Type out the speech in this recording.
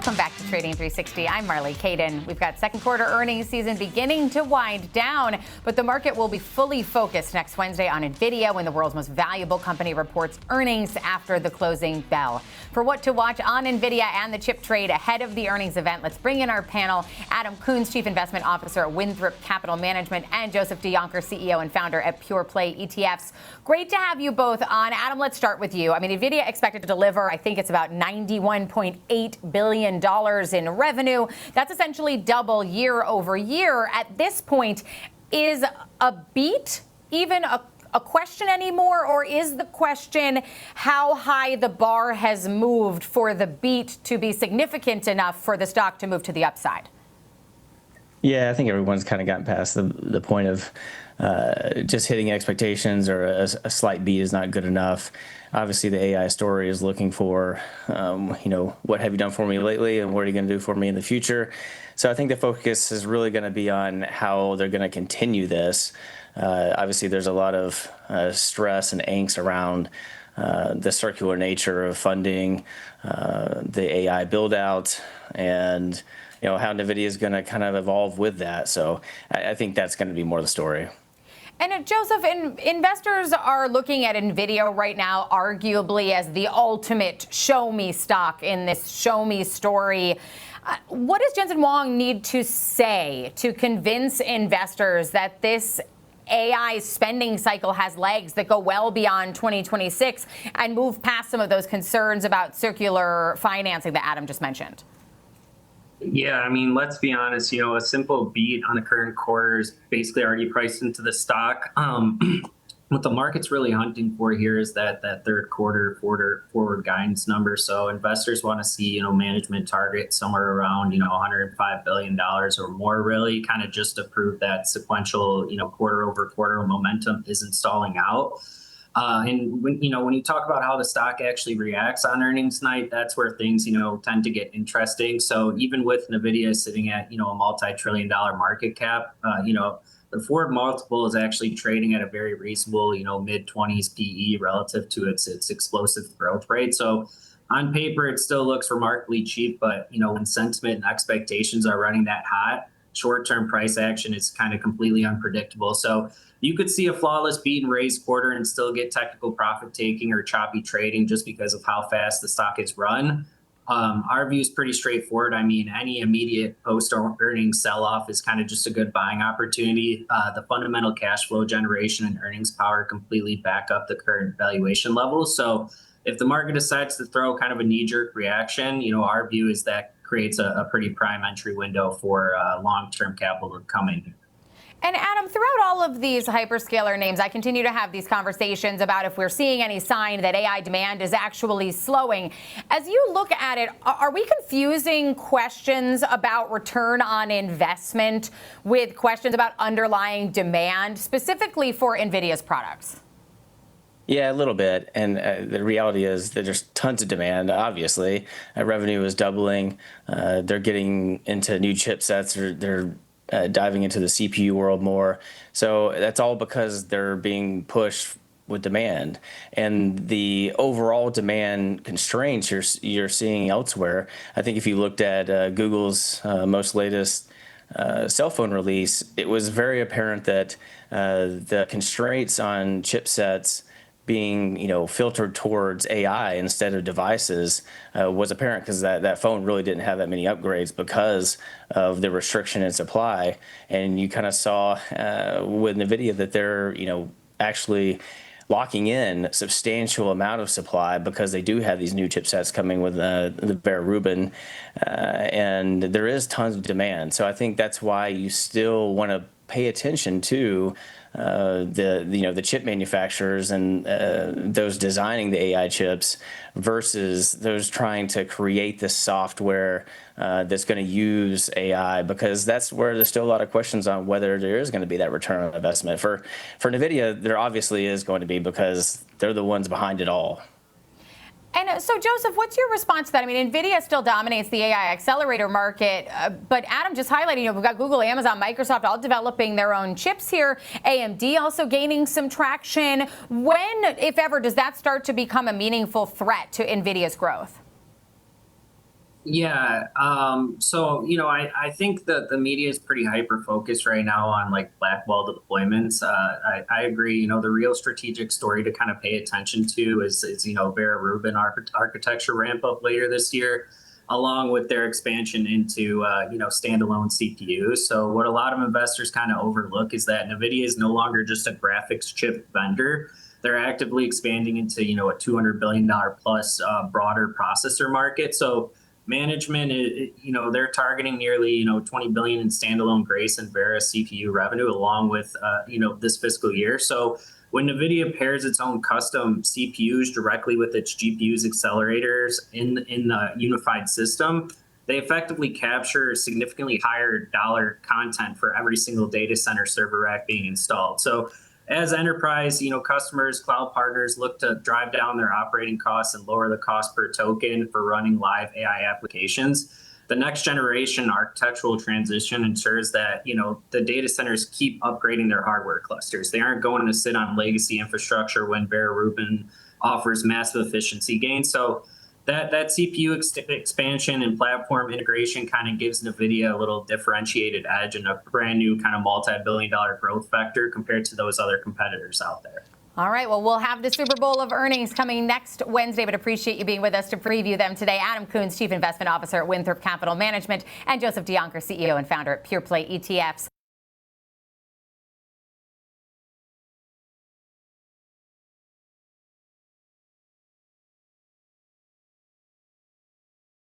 Welcome back to Trading 360. I'm Marley Caden. We've got second quarter earnings season beginning to wind down, but the market will be fully focused next Wednesday on Nvidia when the world's most valuable company reports earnings after the closing bell. For what to watch on Nvidia and the chip trade ahead of the earnings event, let's bring in our panel. Adam Coons, Chief Investment Officer at Winthrop Capital Management, and Joseph DeYonker, CEO and founder at Pure Play ETFs. Great to have you both on. Adam, let's start with you. I mean, Nvidia expected to deliver, I think it's about $91.8 billion in revenue. That's essentially double year over year. At this point, is a beat even a question anymore, or is the question how high the bar has moved for the beat to be significant enough for the stock to move to the upside? Yeah, I think everyone's kind of gotten past the point of just hitting expectations, or a slight beat is not good enough. Obviously, the AI story is looking for, what have you done for me lately, and what are you going to do for me in the future? So I think the focus is really going to be on how they're going to continue this. Obviously, there's a lot of stress and angst around the circular nature of funding, the AI build out, and how NVIDIA is going to kind of evolve with that. So I think that's going to be more the story. And Joseph, investors are looking at Nvidia right now, arguably as the ultimate show me stock in this show me story. What does Jensen Huang need to say to convince investors that this AI spending cycle has legs that go well beyond 2026 and move past some of those concerns about circular financing that Adam just mentioned? Yeah, I mean, let's be honest, a simple beat on the current quarter is basically already priced into the stock. What the market's really hunting for here is that third quarter forward guidance number. So investors want to see, management target somewhere around, $105 billion or more, really, kind of just to prove that sequential, quarter over quarter momentum isn't stalling out. And when you talk about how the stock actually reacts on earnings night, that's where things, tend to get interesting. So even with NVIDIA sitting at, a multi-trillion-dollar market cap, the forward multiple is actually trading at a very reasonable, mid-20s PE relative to its explosive growth rate. So on paper, it still looks remarkably cheap, but, when sentiment and expectations are running that hot, short-term price action is kind of completely unpredictable. So you could see a flawless beat and raise quarter and still get technical profit taking or choppy trading just because of how fast the stock is run. Our view is pretty straightforward. I mean, any immediate post-earnings sell-off is kind of just a good buying opportunity. The fundamental cash flow generation and earnings power completely back up the current valuation levels. So if the market decides to throw kind of a knee-jerk reaction, our view is that creates a pretty prime entry window for long-term capital to come in. And Adam, throughout all of these hyperscaler names, I continue to have these conversations about if we're seeing any sign that AI demand is actually slowing. As you look at it, are we confusing questions about return on investment with questions about underlying demand, specifically for NVIDIA's products? Yeah, a little bit. And the reality is that there's tons of demand, obviously. Revenue is doubling. They're getting into new chipsets. They're diving into the CPU world more. So that's all because they're being pushed with demand. And the overall demand constraints you're seeing elsewhere. I think if you looked at Google's most latest cell phone release, it was very apparent that the constraints on chipsets being filtered towards AI instead of devices was apparent, because that phone really didn't have that many upgrades because of the restriction in supply. And you kind of saw with NVIDIA that they're actually locking in a substantial amount of supply because they do have these new chipsets coming with the Vera Rubin, and there is tons of demand. So I think that's why you still want to pay attention to the chip manufacturers and those designing the AI chips versus those trying to create this software that's going to use AI, because that's where there's still a lot of questions on whether there is going to be that return on investment. For NVIDIA, there obviously is going to be, because they're the ones behind it all. And so, Joseph, what's your response to that? I mean, NVIDIA still dominates the AI accelerator market, but Adam just highlighted, we've got Google, Amazon, Microsoft all developing their own chips here, AMD also gaining some traction. When, if ever, does that start to become a meaningful threat to NVIDIA's growth? Yeah. So, I think that the media is pretty hyper focused right now on like Blackwell deployments. I agree. The real strategic story to kind of pay attention to is Vera Rubin architecture ramp up later this year, along with their expansion into, standalone CPUs. So what a lot of investors kind of overlook is that NVIDIA is no longer just a graphics chip vendor. They're actively expanding into, a $200 billion plus broader processor market. So management, they're targeting nearly, 20 billion in standalone Grace and Vera CPU revenue, along with, this fiscal year. So when NVIDIA pairs its own custom CPUs directly with its GPUs accelerators in the unified system, they effectively capture significantly higher dollar content for every single data center server rack being installed. So as enterprise, customers, cloud partners look to drive down their operating costs and lower the cost per token for running live AI applications, the next generation architectural transition ensures that, the data centers keep upgrading their hardware clusters. They aren't going to sit on legacy infrastructure when Vera Rubin offers massive efficiency gains. So that CPU expansion and platform integration kind of gives NVIDIA a little differentiated edge and a brand new kind of multi-billion-dollar growth vector compared to those other competitors out there. All right, well, we'll have the Super Bowl of earnings coming next Wednesday, but appreciate you being with us to preview them today. Adam Coons, Chief Investment Officer at Winthrop Capital Management, and Joseph DeYonker, CEO and founder at Pure Play ETFs.